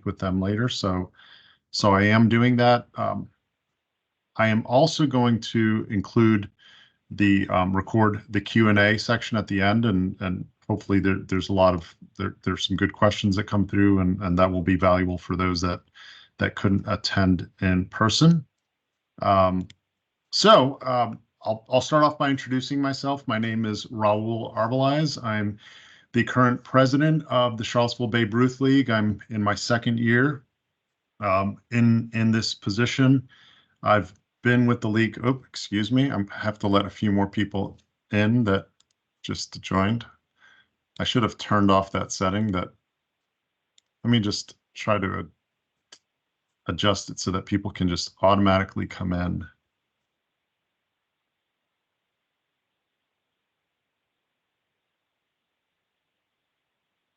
speak with them later. So I am doing that. I am also going to include the record the Q&A section at the end, and hopefully there's a lot of there's some good questions that come through, and that will be valuable for those that couldn't attend in person. I'll start off by introducing myself. My name is Raul Arbeliz. I'm the current president of the Charlottesville Babe Ruth League. I'm in my second year in this position. I've been with the league. Oh, excuse me. I have to let a few more people in that just joined. I should have turned off that setting. Let me just try to adjust it so that people can just automatically come in.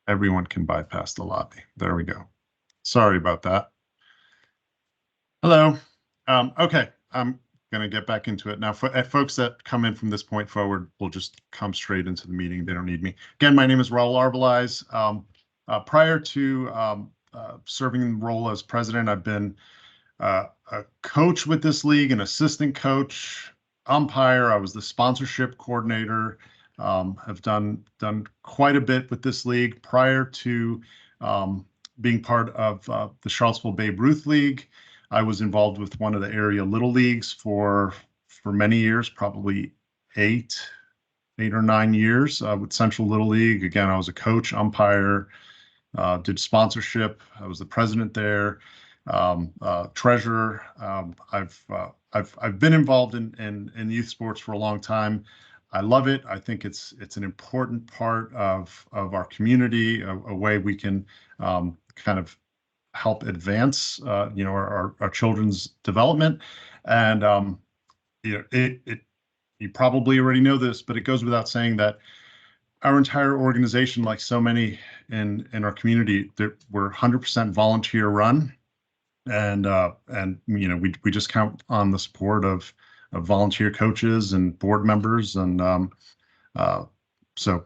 Everyone can bypass the lobby. There we go. Sorry about that. Hello. Okay, I'm going to get back into it now. For folks that come in from this point forward, we'll just come straight into the meeting. They don't need me. Again, my name is Raul Arbeliz. Prior to serving the role as president, I've been a coach with this league, an assistant coach, umpire. I was the sponsorship coordinator. Have done quite a bit with this league prior to being part of the Charlottesville Babe Ruth League. I was involved with one of the area little leagues for many years, probably eight or 9 years with Central Little League. Again, I was a coach, umpire, did sponsorship. I was the president there, treasurer. I've been involved in youth sports for a long time. I love it. I think it's an important part of our community, a way we can kind of help advance our children's development. And you probably already know this, but it goes without saying that our entire organization, like so many in our community, we're 100% volunteer run, and we just count on the support of volunteer coaches and board members, and so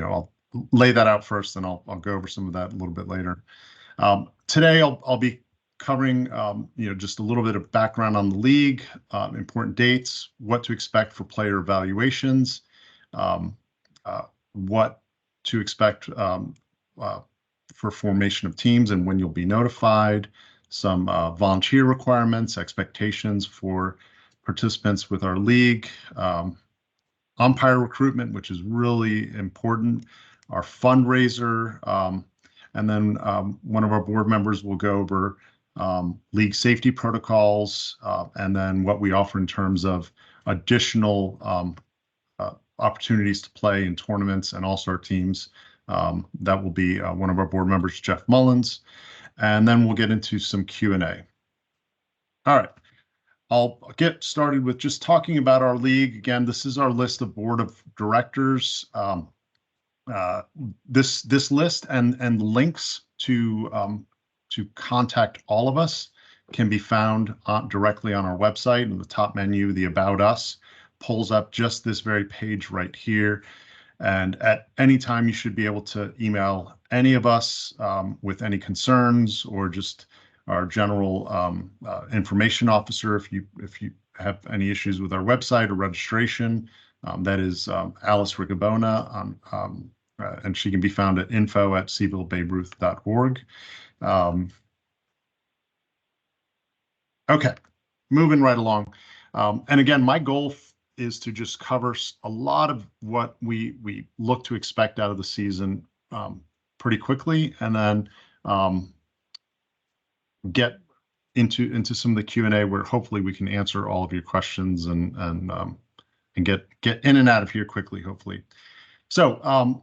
I'll lay that out first, and I'll go over some of that a little bit later. Today I'll be covering just a little bit of background on the league, important dates, what to expect for player evaluations, what to expect for formation of teams and when you'll be notified, some volunteer requirements, expectations for participants with our league, umpire recruitment, which is really important, our fundraiser, and then one of our board members will go over league safety protocols, and then what we offer in terms of additional opportunities to play in tournaments and all-star teams. That will be one of our board members, Jeff Mullins, and then we'll get into some Q&A. All right. I'll get started with just talking about our league. Again, this is our list of board of directors. This list and links to contact all of us can be found directly on our website. In the top menu, the About Us pulls up just this very page right here. And at any time, you should be able to email any of us with any concerns, or just our general information officer if you have any issues with our website or registration. That is Alice Rigabona, and she can be found at info@cbillbaberuth.org. Okay, moving right along. And again, my goal is to just cover a lot of what we look to expect out of the season pretty quickly, and then get into some of the Q&A where hopefully we can answer all of your questions and get in and out of here quickly, hopefully. So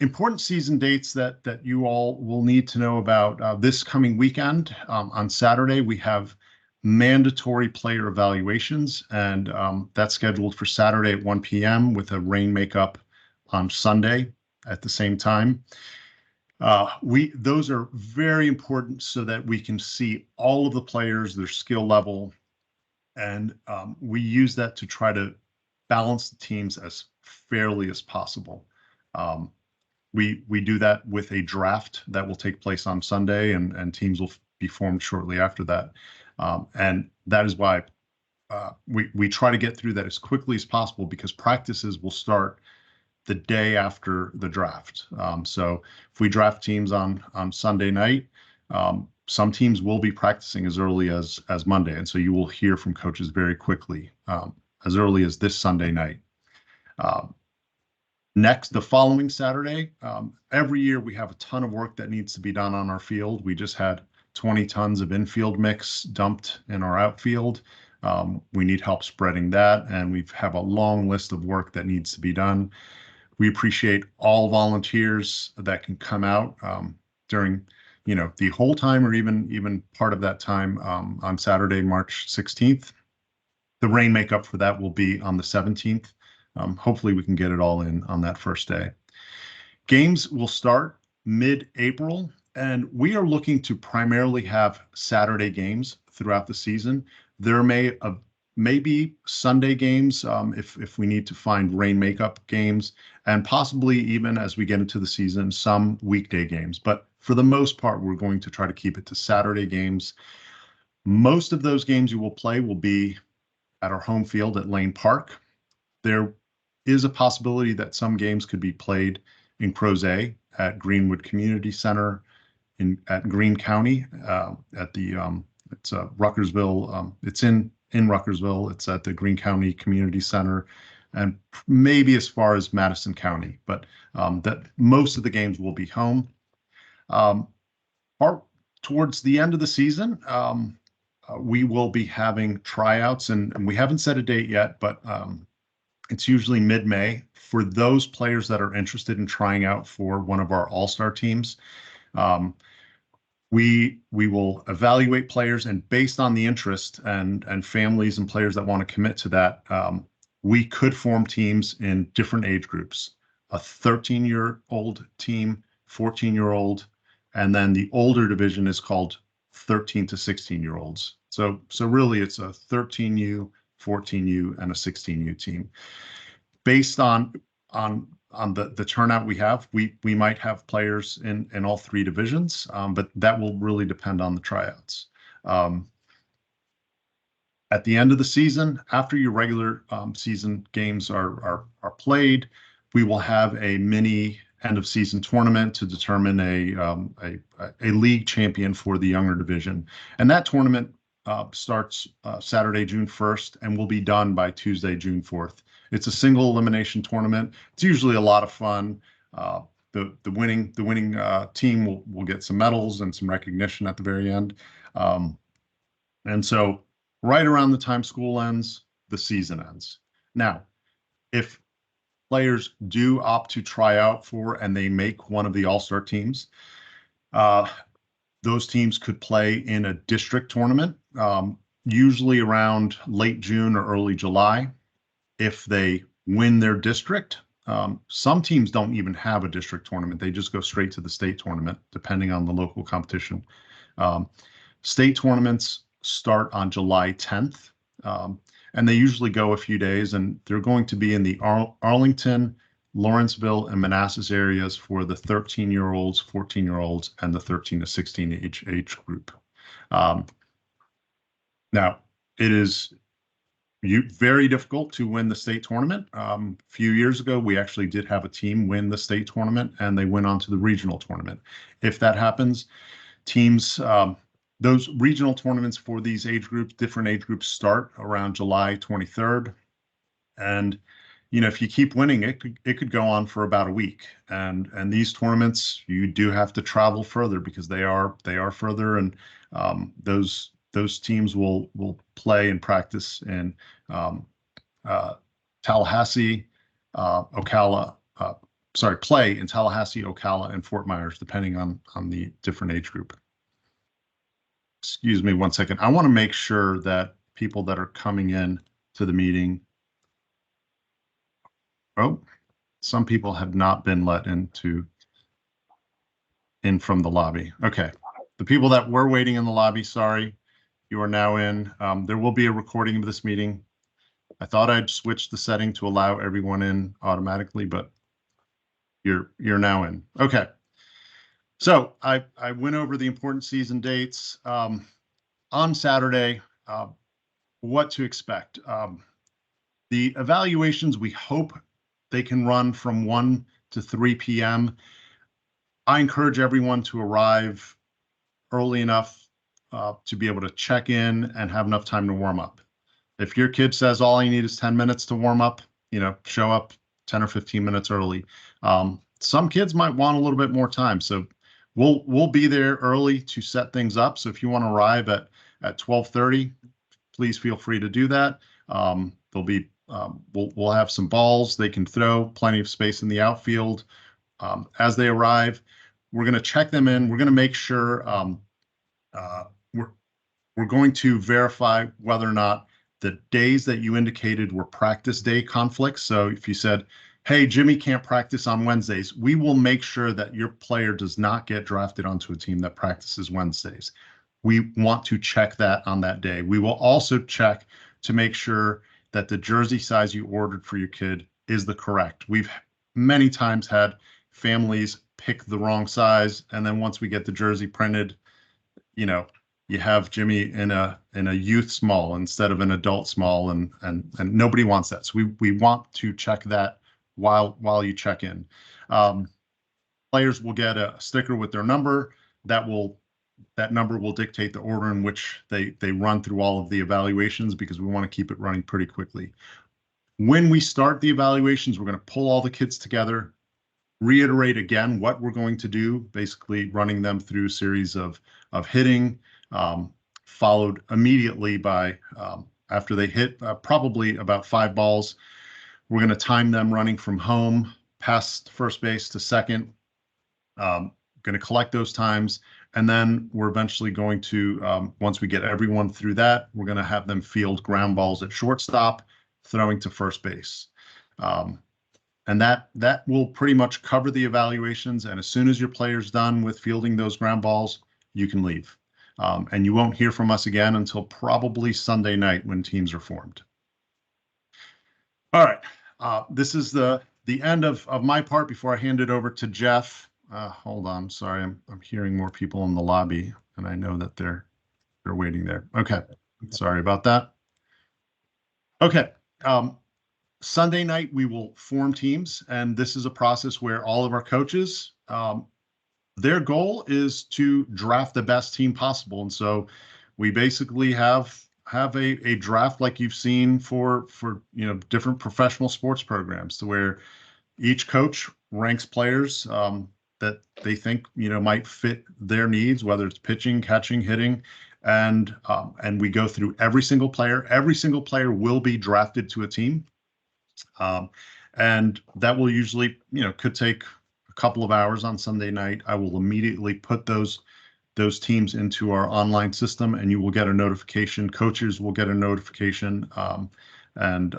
important season dates that you all will need to know about this coming weekend. On Saturday, we have mandatory player evaluations, and that's scheduled for Saturday at 1 p.m. with a rain makeup on Sunday at the same time. Those are very important so that we can see all of the players, their skill level, and we use that to try to balance the teams as fairly as possible. we do that with a draft that will take place on Sunday, and teams will be formed shortly after that. And that is why we try to get through that as quickly as possible, because practices will start the day after the draft. So if we draft teams on Sunday night, some teams will be practicing as early as Monday, and so you will hear from coaches very quickly, as early as this Sunday night. Next, the following Saturday, every year we have a ton of work that needs to be done on our field. We just had 20 tons of infield mix dumped in our outfield. We need help spreading that, and we have a long list of work that needs to be done. We appreciate all volunteers that can come out during, the whole time, or even part of that time on Saturday, March 16th. The rain makeup for that will be on the 17th. Hopefully we can get it all in on that first day. Games will start mid-April, and we are looking to primarily have Saturday games throughout the season. There may be Sunday games if we need to find rain makeup games, and possibly even as we get into the season, some weekday games. But for the most part, we're going to try to keep it to Saturday games. Most of those games you will play will be at our home field at Lane Park. There is a possibility that some games could be played in Crozet at Greenwood Community Center at Greene County at the it's Ruckersville. It's in Ruckersville. It's at the Greene County Community Center, and maybe as far as Madison County, but that most of the games will be home. Towards the end of the season, we will be having tryouts, and we haven't set a date yet, but it's usually mid-May for those players that are interested in trying out for one of our all-star teams. We will evaluate players, and based on the interest and families and players that want to commit to that, we could form teams in different age groups: a 13-year-old team, 14-year-old, and then the older division is called 13 to 16-year-olds. So really it's a 13U, 14U, and a 16U team. Based on the turnout we have, we might have players in all three divisions, but that will really depend on the tryouts. At the end of the season, after your regular season games are played, we will have a mini end of season tournament to determine a league champion for the younger division, and that tournament starts Saturday, June 1st, and will be done by Tuesday, June 4th. It's a single elimination tournament. It's usually a lot of fun. The winning team will get some medals and some recognition at the very end. And so right around the time school ends, the season ends. Now, if players do opt to try out for and they make one of the all-star teams, those teams could play in a district tournament, usually around late June or early July. If they win their district, some teams don't even have a district tournament. They just go straight to the state tournament, depending on the local competition. State tournaments start on July 10th, and they usually go a few days, and they're going to be in the Arlington, Lawrenceville, and Manassas areas for the 13-year-olds, 14-year-olds, and the 13 to 16 age group. Now, it is very difficult to win the state tournament. A few years ago, we actually did have a team win the state tournament, and they went on to the regional tournament. If that happens, teams, those regional tournaments for these age groups, different age groups, start around July 23rd. And if you keep winning, it could go on for about a week. And these tournaments, you do have to travel further because they are further, and those teams will play and practice in Tallahassee, Ocala. Play in Tallahassee, Ocala, and Fort Myers, depending on the different age group. Excuse me 1 second. I want to make sure that people that are coming in to the meeting. Oh, some people have not been let in from the lobby. Okay, the people that were waiting in the lobby, sorry, you are now in. There will be a recording of this meeting. I thought I'd switch the setting to allow everyone in automatically, but You're now in. Okay. So I went over the important season dates on Saturday. What to expect? The evaluations, we hope they can run from 1 to 3 p.m. I encourage everyone to arrive early enough to be able to check in and have enough time to warm up. If your kid says all I need is 10 minutes to warm up, show up 10 or 15 minutes early. Some kids might want a little bit more time, so we'll be there early to set things up. So if you want to arrive at 12:30, please feel free to do that. We'll have some balls they can throw, plenty of space in the outfield. As they arrive, we're going to check them in. We're going to make sure we're going to verify whether or not the days that you indicated were practice day conflicts. So if you said, hey, Jimmy can't practice on Wednesdays, we will make sure that your player does not get drafted onto a team that practices Wednesdays. We want to check that on that day. We will also check to make sure that the jersey size you ordered for your kid is the correct. We've many times had families pick the wrong size, and then once we get the jersey printed, you have Jimmy in a youth small instead of an adult small, and nobody wants that. So we want to check that while you check in. Players will get a sticker with their number. That number will dictate the order in which they run through all of the evaluations, because we want to keep it running pretty quickly. When we start the evaluations, we're going to pull all the kids together, reiterate again what we're going to do, basically running them through a series of hitting, followed immediately by, after they hit probably about 5 balls, we're going to time them running from home past first base to second. Going to collect those times, and then we're eventually going to, once we get everyone through that, we're going to have them field ground balls at shortstop, throwing to first base. And that will pretty much cover the evaluations. And as soon as your player's done with fielding those ground balls, you can leave. And you won't hear from us again until probably Sunday night when teams are formed. All right. This is the end of my part before I hand it over to Jeff. Hold on. Sorry, I'm hearing more people in the lobby, and I know that they're waiting there. Okay. Sorry about that. Okay. Sunday night, we will form teams, and this is a process where all of our coaches, their goal is to draft the best team possible. And so we basically have a draft like you've seen for different professional sports programs, to where each coach ranks players that they think might fit their needs, whether it's pitching, catching, hitting, and we go through every single player. Every single player will be drafted to a team. And that will usually, could take a couple of hours on Sunday night. I will immediately put those teams into our online system, and you will get a notification. Coaches will get a notification, and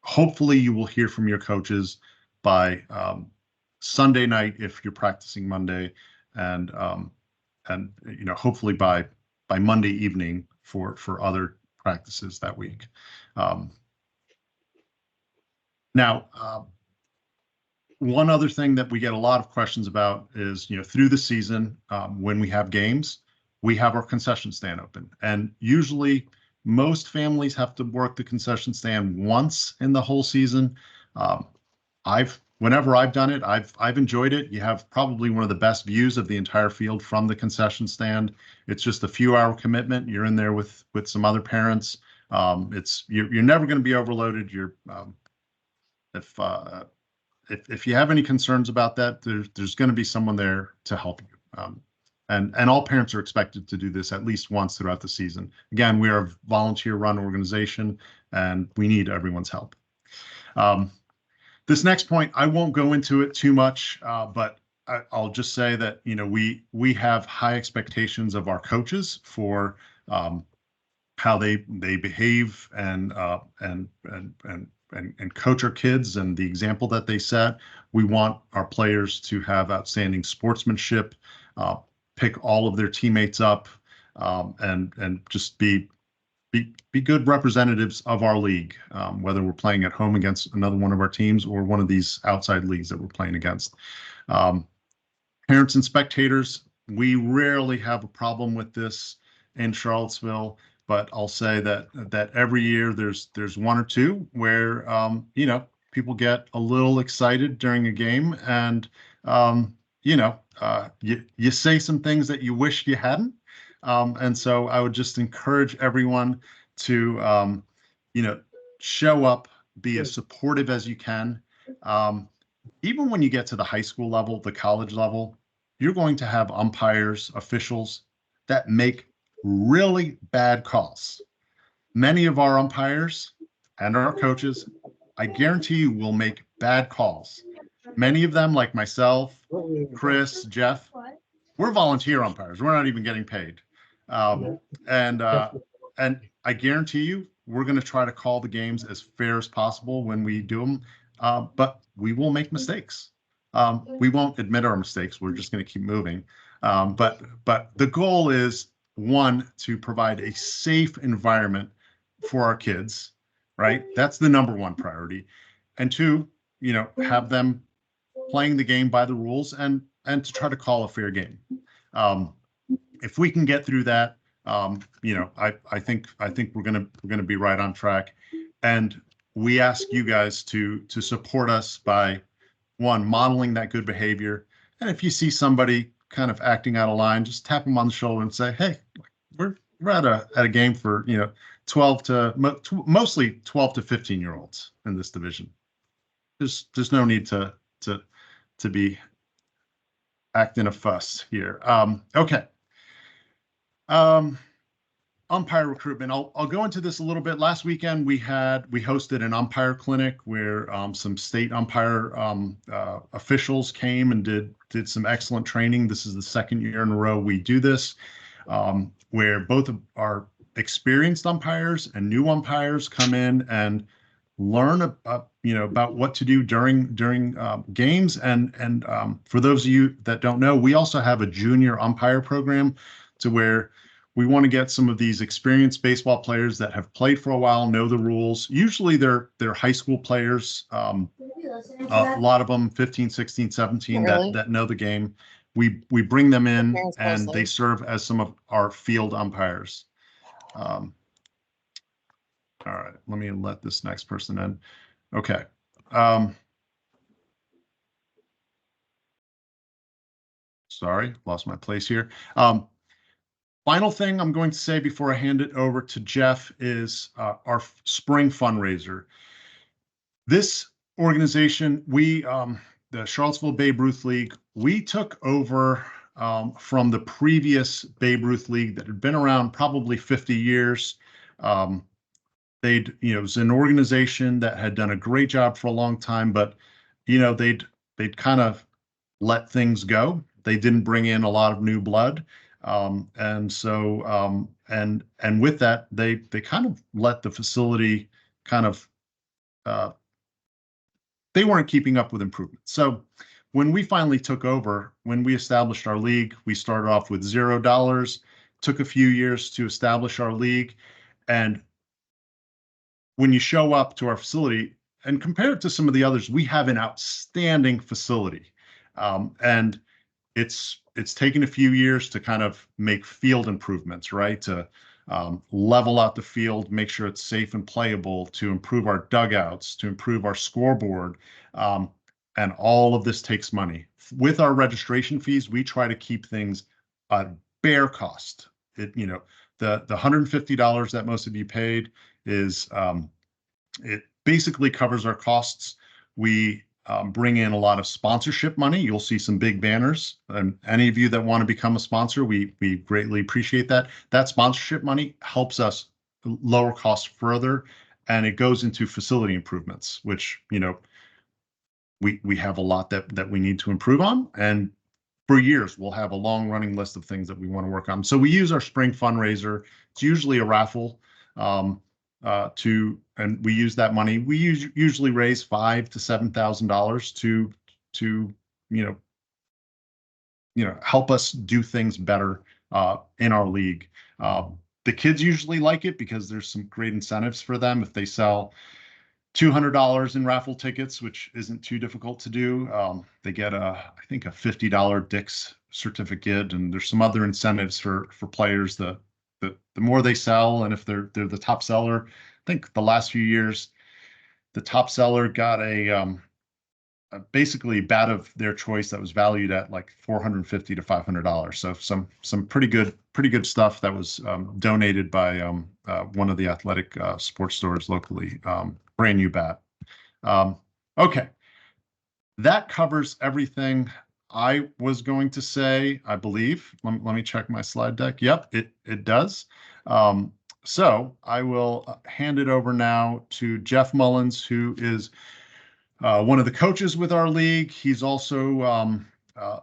hopefully you will hear from your coaches by Sunday night if you're practicing Monday, and hopefully by Monday evening for other practices that week. Now, one other thing that we get a lot of questions about is, through the season, when we have games, we have our concession stand open. And usually most families have to work the concession stand once in the whole season. Whenever I've done it, I've enjoyed it. You have probably one of the best views of the entire field from the concession stand. It's just a few-hour commitment. You're in there with some other parents. You're never going to be overloaded. If you have any concerns about that, there's going to be someone there to help you. And all parents are expected to do this at least once throughout the season. Again, we are a volunteer-run organization, and we need everyone's help. This next point, I won't go into it too much, but I'll just say that we have high expectations of our coaches for how they behave and coach our kids, and the example that they set. We want our players to have outstanding sportsmanship, pick all of their teammates up, and just be be good representatives of our league, whether we're playing at home against another one of our teams or one of these outside leagues that we're playing against. Parents and spectators, we rarely have a problem with this in Charlottesville, but I'll say that every year there's one or two where people get a little excited during a game, and you say some things that you wish you hadn't. And so I would just encourage everyone to show up, be as supportive as you can. Even when you get to the high school level, the college level, you're going to have umpires, officials that make really bad calls. Many of our umpires and our coaches, I guarantee you, will make bad calls. Many of them, like myself, Chris, Jeff, we're volunteer umpires. We're not even getting paid. And I guarantee you, we're going to try to call the games as fair as possible when we do them. But we will make mistakes. We won't admit our mistakes. We're just going to keep moving. But the goal is, one, to provide a safe environment for our kids, right? That's the number one priority. And two, have them playing the game by the rules and to try to call a fair game. If we can get through that, I think we're gonna be right on track. And we ask you guys to support us by, one, modeling that good behavior. And if you see somebody kind of acting out of line, just tap them on the shoulder and say, hey, we're at a game for mostly 12 to 15-year-olds in this division. There's no need to be acting a fuss here. Okay. Umpire recruitment. I'll go into this a little bit. Last weekend we hosted an umpire clinic where some state umpire officials came and did some excellent training. This is the second year in a row we do this, where both of our experienced umpires and new umpires come in and learn about what to do during games. And for those of you that don't know, we also have a junior umpire program, to where we want to get some of these experienced baseball players that have played for a while, know the rules. Usually they're high school players, a lot of them 15, 16, 17 that know the game. We bring them in and they serve as some of our field umpires. All right, let me let this next person in. Okay. Sorry, lost my place here. Final thing I'm going to say before I hand it over to Jeff is our spring fundraiser. This organization, the Charlottesville Babe Ruth League, we took over from the previous Babe Ruth League that had been around probably 50 years. It was an organization that had done a great job for a long time, but they'd kind of let things go. They didn't bring in a lot of new blood. And so with that, they kind of let the facility they weren't keeping up with improvements. So when we finally took over, when we established our league, we started off with $0, took a few years to establish our league. And when you show up to our facility and compare it to some of the others, we have an outstanding facility. And it's taken a few years to kind of make field improvements, right? To level out the field, make sure it's safe and playable, to improve our dugouts, to improve our scoreboard. And all of this takes money. With our registration fees, we try to keep things at bare cost. The $150 that most of you paid is, it basically covers our costs. We bring in a lot of sponsorship money. You'll see some big banners, and any of you that want to become a sponsor, we greatly appreciate that. That sponsorship money helps us lower costs further, and it goes into facility improvements, which we have a lot that we need to improve on, and for years we'll have a long running list of things that we want to work on. So we use our spring fundraiser. It's usually a raffle. And we use that money. We usually raise $5,000 to $7,000 to help us do things better in our league. The kids usually like it because there's some great incentives for them if they sell $200 in raffle tickets, which isn't too difficult to do. They get I think a $50 Dick's certificate, and there's some other incentives for players. The more they sell, and if they're the top seller, I think the last few years, the top seller got basically bat of their choice that was valued at like $450 to $500. So some pretty good stuff that was donated by one of the athletic sports stores locally. Brand new bat. Okay, that covers everything I was going to say, I believe. Let me check my slide deck. Yep, it does. So I will hand it over now to Jeff Mullins, who is one of the coaches with our league. He's also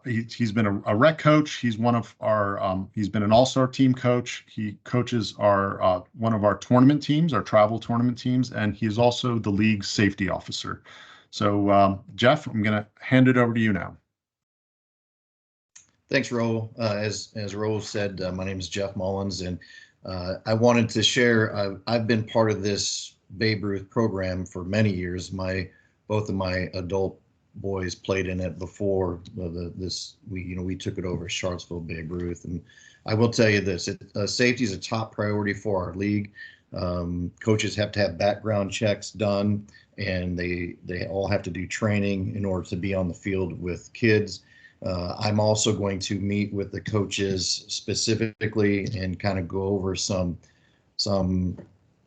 he's been a rec coach. He's one of our he's been an all-star team coach. He coaches our one of our tournament teams, our travel tournament teams, and he's also the league's safety officer. So Jeff, I'm going to hand it over to you now. Thanks, Raul. As Raul said, my name is Jeff Mullins, and I wanted to share. I've been part of this Babe Ruth program for many years. Both of my adult boys played in it before we took it over, Charlottesville Babe Ruth. And I will tell you this: safety is a top priority for our league. Coaches have to have background checks done, and they all have to do training in order to be on the field with kids. I'm also going to meet with the coaches specifically and kind of go over some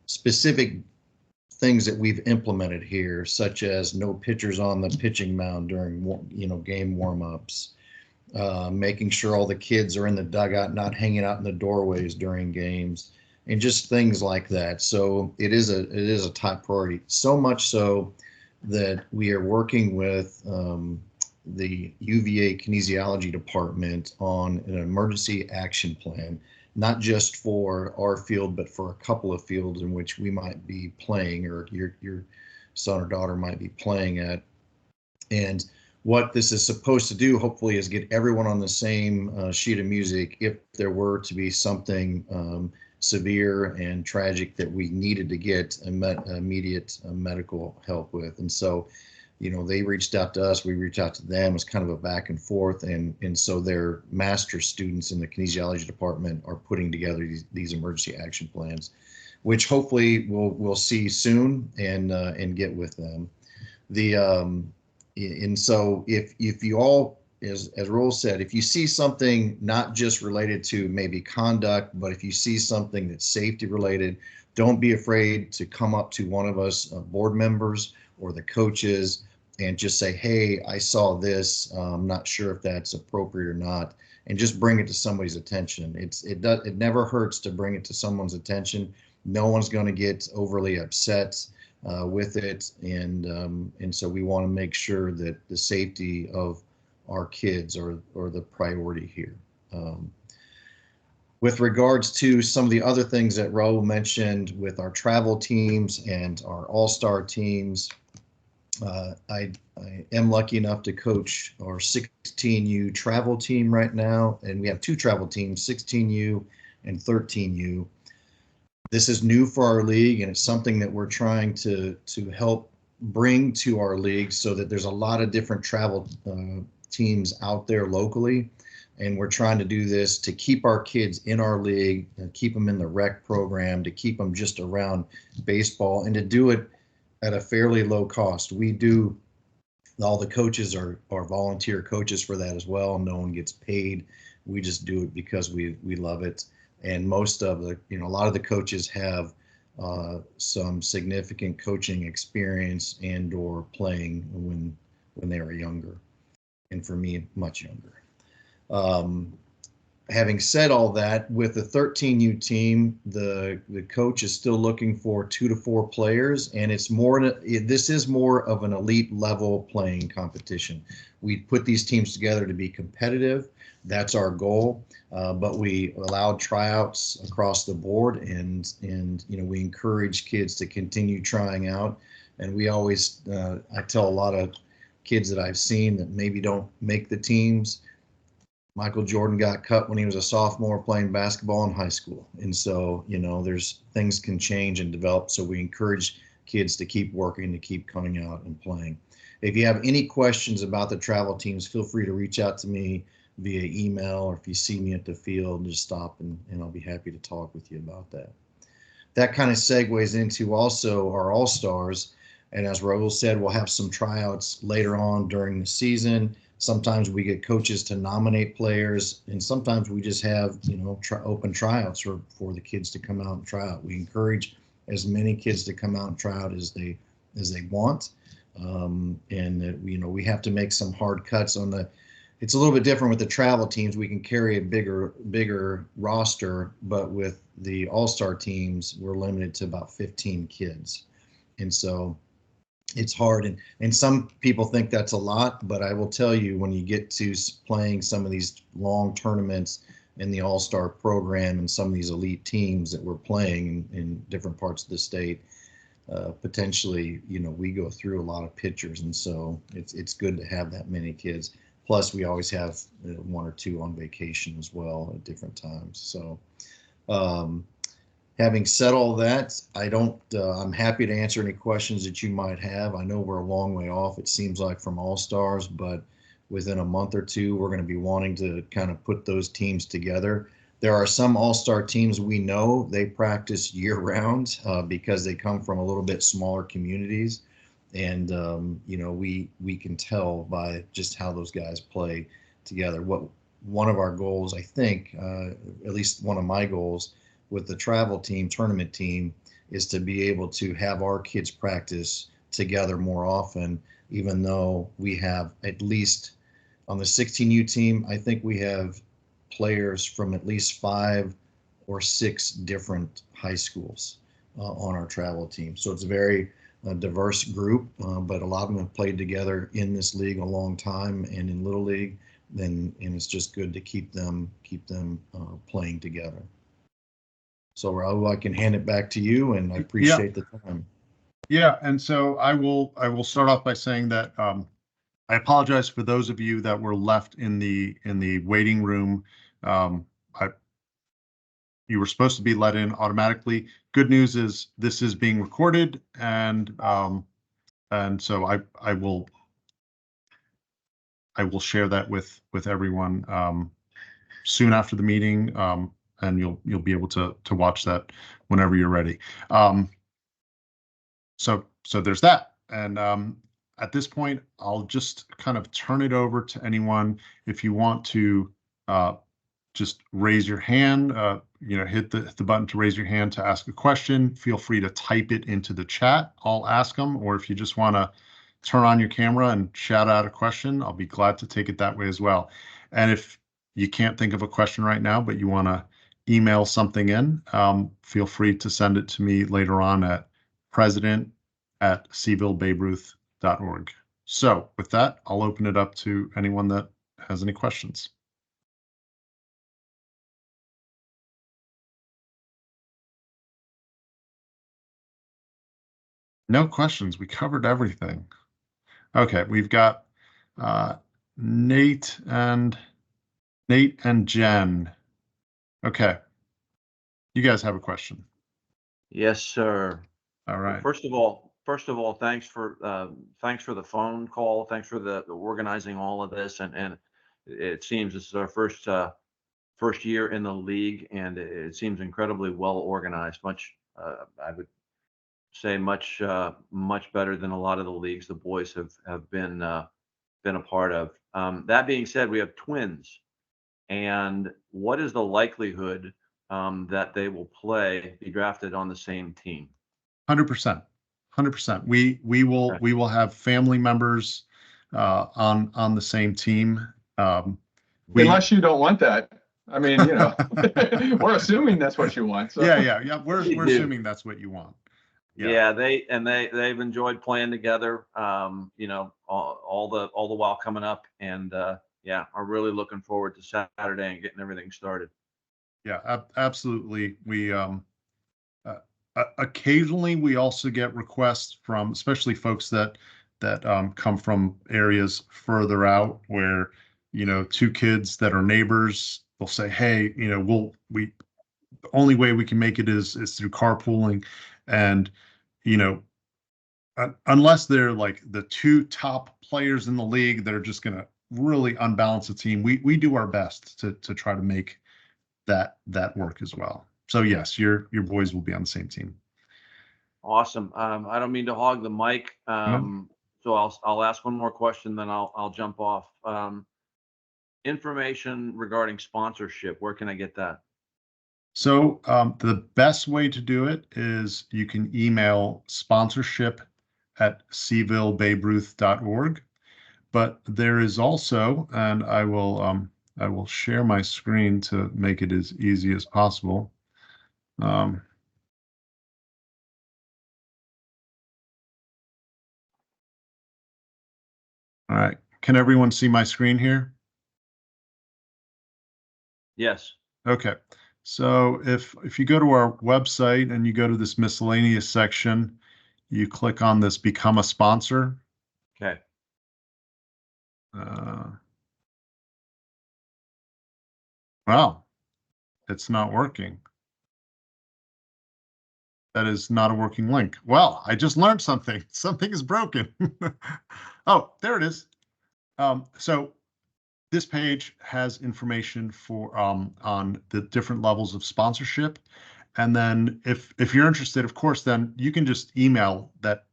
specific things that we've implemented here, such as no pitchers on the pitching mound during game warm-ups, making sure all the kids are in the dugout, not hanging out in the doorways during games, and just things like that. So it is a top priority. So much so that we are working with the UVA kinesiology department on an emergency action plan, not just for our field, but for a couple of fields in which we might be playing, or your son or daughter might be playing at. And what this is supposed to do, hopefully, is get everyone on the same sheet of music if there were to be something severe and tragic that we needed to get immediate medical help with. And so, they reached out to us, we reached out to them. It's kind of a back and forth. And so their master students in the kinesiology department are putting together these emergency action plans, which hopefully we'll see soon and get with them. And so if you all, as Raul said, if you see something not just related to maybe conduct, but if you see something that's safety related, don't be afraid to come up to one of us board members or the coaches and just say, hey, I saw this. I'm not sure if that's appropriate or not, and just bring it to somebody's attention. It never hurts to bring it to someone's attention. No one's going to get overly upset with it, and so we want to make sure that the safety of our kids are the priority here. With regards to some of the other things that Raul mentioned with our travel teams and our all-star teams, I am lucky enough to coach our 16U travel team right now, and we have two travel teams, 16U and 13U. This is new for our league, and it's something that we're trying to help bring to our league so that there's a lot of different travel teams out there locally, and we're trying to do this to keep our kids in our league and keep them in the rec program, to keep them just around baseball, and to do it at a fairly low cost. All the coaches are volunteer coaches for that as well. No one gets paid. We just do it because we love it. And most of a lot of the coaches have some significant coaching experience and or playing when they were younger. And for me, much younger. Having said all that, with the 13U team, the coach is still looking for 2 to 4 players, and this is more of an elite level playing competition. We put these teams together to be competitive. That's our goal, but we allowed tryouts across the board, and we encourage kids to continue trying out. And we always, I tell a lot of kids that I've seen that maybe don't make the teams, Michael Jordan got cut when he was a sophomore playing basketball in high school. And so, there's things can change and develop. So we encourage kids to keep working, to keep coming out and playing. If you have any questions about the travel teams, feel free to reach out to me via email, or if you see me at the field, just stop and I'll be happy to talk with you about that. That kind of segues into also our All-Stars. And as Raul said, we'll have some tryouts later on during the season. Sometimes we get coaches to nominate players, and sometimes we just have, open tryouts for the kids to come out and try out. We encourage as many kids to come out and try out as they want. And we have to make some hard cuts on the. It's a little bit different with the travel teams. We can carry a bigger roster, but with the All-Star teams, we're limited to about 15 kids. And so it's hard. And some people think that's a lot, but I will tell you, when you get to playing some of these long tournaments in the All-Star program and some of these elite teams that we're playing in different parts of the state, potentially, we go through a lot of pitchers. And so it's good to have that many kids. Plus, we always have one or two on vacation as well at different times. So, having said all that, I'm happy to answer any questions that you might have. I know we're a long way off, it seems like, from All-Stars, but within a month or two, we're going to be wanting to kind of put those teams together. There are some All-Star teams we know they practice year-round because they come from a little bit smaller communities. And, we can tell by just how those guys play together. One of our goals, I think, at least one of my goals with the travel team, tournament team, is to be able to have our kids practice together more often, even though we have at least on the 16U team, I think we have players from at least 5 or 6 different high schools on our travel team. So it's a very diverse group, but a lot of them have played together in this league a long time and in Little League, and it's just good to keep them playing together. So Raul, I can hand it back to you, and I appreciate the time. Yeah, and so I will start off by saying that I apologize for those of you that were left in the waiting room. You were supposed to be let in automatically. Good news is this is being recorded, and so I will share that with everyone soon after the meeting, and you'll be able to watch that whenever you're ready. So there's that, and at this point, I'll just kind of turn it over to anyone. If you want to just raise your hand, hit the button to raise your hand to ask a question. Feel free to type it into the chat. I'll ask them. Or if you just want to turn on your camera and shout out a question, I'll be glad to take it that way as well. And if you can't think of a question right now, but you want to email something in, feel free to send it to me later on at president@cbillbaberuth.org. So with that, I'll open it up to anyone that has any questions. No questions. We covered everything. Okay, we've got Nate and Jen. Okay, you guys have a question. Yes, sir. All right. First of all, thanks for the phone call. Thanks for the organizing all of this, and it seems this is our first year in the league, and it seems incredibly well organized. I would say much better than a lot of the leagues the boys have been a part of. That being said, we have twins, and what is the likelihood that they will be drafted on the same team? 100%. We will have family members on the same team. Unless you don't want that. I mean, we're assuming that's what you want. So. Yeah. We're assuming that's what you want. Yeah, they've enjoyed playing together. All the while coming up, and are really looking forward to Saturday and getting everything started. Yeah, absolutely. We occasionally we also get requests from, especially folks that come from areas further out where two kids that are neighbors, they'll say, hey, the only way we can make it is through carpooling. And, unless they're like the two top players in the league that are just going to really unbalance the team, we do our best to try to make that work as well. So yes, your boys will be on the same team. Awesome. I don't mean to hog the mic. So I'll ask one more question, then I'll jump off. Information regarding sponsorship, where can I get that? So the best way to do it is you can email sponsorship@cvillebaberuth.org. But there is also, and I will share my screen to make it as easy as possible. All right, can everyone see my screen here? Yes. Okay, so if you go to our website and you go to this miscellaneous section, you click on this Become a Sponsor. Okay. Wow, it's not working. That is not a working link. Well, I just learned something. Something is broken. Oh, there it is. So this page has information for on the different levels of sponsorship. And then if you're interested, of course, then you can just email that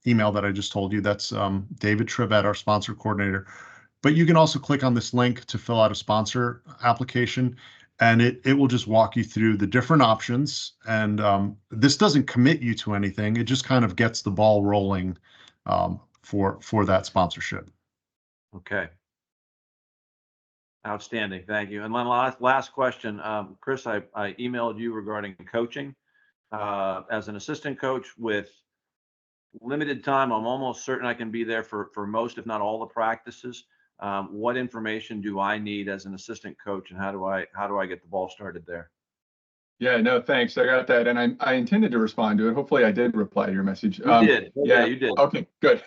email that I just told you. That's David Trivette, our sponsor coordinator. But you can also click on this link to fill out a sponsor application, and it will just walk you through the different options. And this doesn't commit you to anything. It just kind of gets the ball rolling for that sponsorship. Okay. Outstanding. Thank you. And then last question, Chris, I emailed you regarding coaching. As an assistant coach with limited time, I'm almost certain I can be there for most, if not all, the practices. What information do I need as an assistant coach, and how do I get the ball started there? Yeah, no, thanks. I got that, and I intended to respond to it. Hopefully, I did reply to your message. You did. Yeah, you did. Okay, good,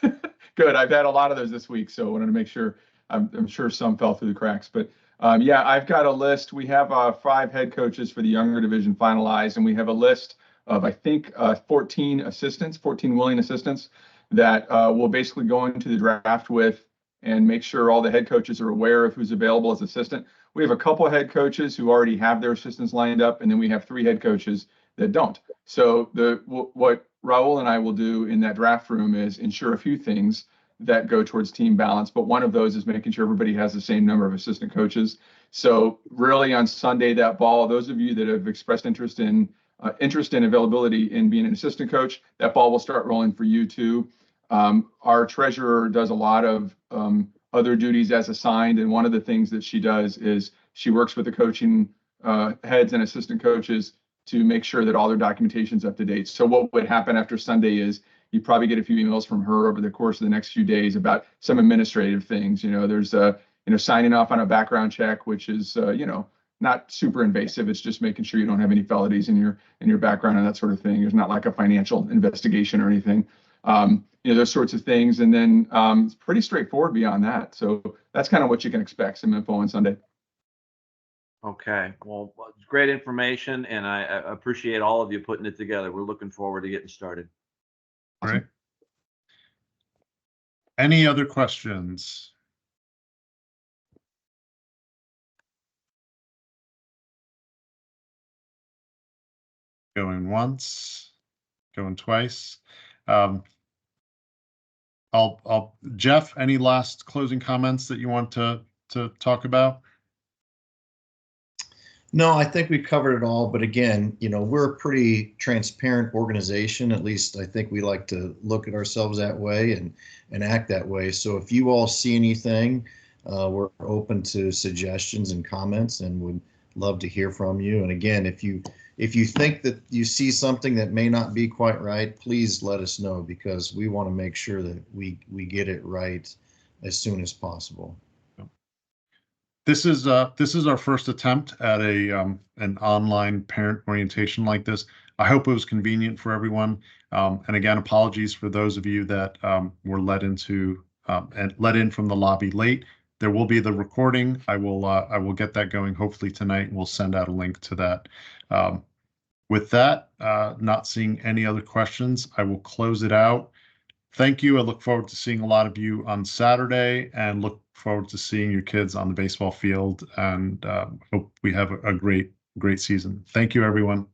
good. I've had a lot of those this week, so I wanted to make sure. I'm sure some fell through the cracks, but yeah, I've got a list. We have 5 head coaches for the younger division finalized, and we have a list of, I think, 14 assistants, 14 willing assistants that we'll basically go into the draft with and make sure all the head coaches are aware of who's available as assistant. We have a couple of head coaches who already have their assistants lined up, and then we have 3 head coaches that don't. So what Raul and I will do in that draft room is ensure a few things that go towards team balance, but one of those is making sure everybody has the same number of assistant coaches. So really on Sunday, that ball, those of you that have expressed interest in availability in being an assistant coach, that ball will start rolling for you too. Our treasurer does a lot of other duties as assigned, and one of the things that she does is she works with the coaching heads and assistant coaches to make sure that all their documentation is up to date. So what would happen after Sunday is you probably get a few emails from her over the course of the next few days about some administrative things. There's signing off on a background check, which is not super invasive. It's just making sure you don't have any felonies in your background and that sort of thing. There's not like a financial investigation or anything. Those sorts of things. And then it's pretty straightforward beyond that. So that's kind of what you can expect, some info on Sunday. Okay. Well, it's great information, and I appreciate all of you putting it together. We're looking forward to getting started. Great. Any other questions? Going once, going twice. Jeff, any last closing comments that you want to talk about? No, I think we covered it all. But again, we're a pretty transparent organization. At least I think we like to look at ourselves that way and act that way. So if you all see anything, we're open to suggestions and comments, and would love to hear from you. And again, if you think that you see something that may not be quite right, please let us know, because we want to make sure that we get it right as soon as possible. This is our first attempt at an online parent orientation like this. I hope it was convenient for everyone. And again, apologies for those of you that were led into and let in from the lobby late. There will be the recording. I will get that going hopefully tonight, and we'll send out a link to that. With that, not seeing any other questions, I will close it out. Thank you. I look forward to seeing a lot of you on Saturday, and look forward to seeing your kids on the baseball field, and hope we have a great season. Thank you, everyone.